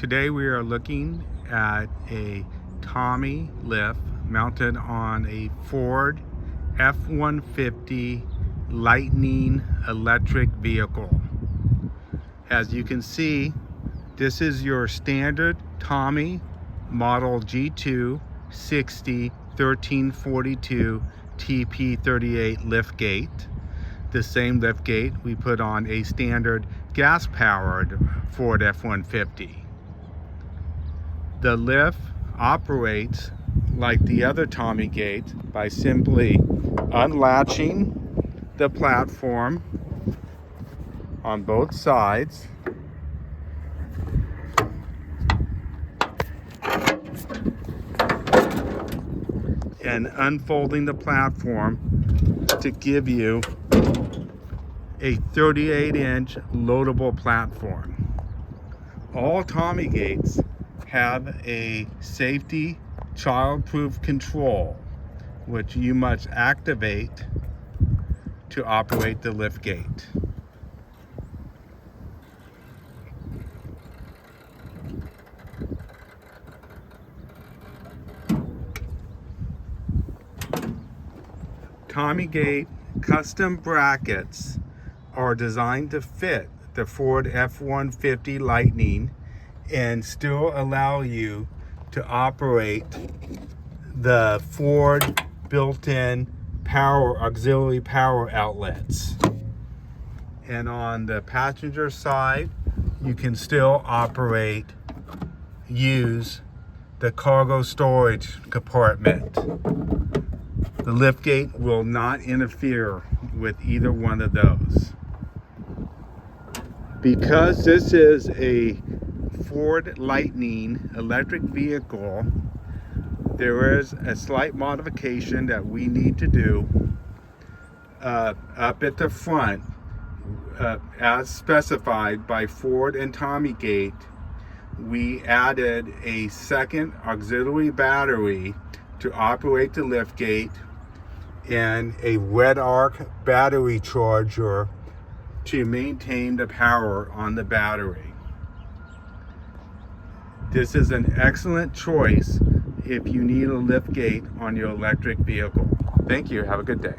Today we are looking at a Tommy lift mounted on a Ford F150 Lightning electric vehicle. As you can see, this is your standard Tommy model G2 60 1342 TP38 liftgate. The same liftgate we put on a standard gas-powered Ford F150. The lift operates like the other Tommy gate by simply unlatching the platform on both sides and unfolding the platform to give you a 38-inch loadable platform. All Tommy gates have a safety child-proof control, which you must activate to operate the lift gate. Tommy gate custom brackets are designed to fit the Ford F150 Lightning and still allow you to operate the Ford built-in auxiliary power outlets. And on the passenger side, you can still use the cargo storage compartment. The liftgate will not interfere with either one of those. Because this is a Ford Lightning electric vehicle, there is a slight modification that we need to do up at the front. As specified by Ford and Tommy Gate, we added a second auxiliary battery to operate the liftgate and a red arc battery charger to maintain the power on the battery. This is an excellent choice if you need a liftgate on your electric vehicle. Thank you. Have a good day.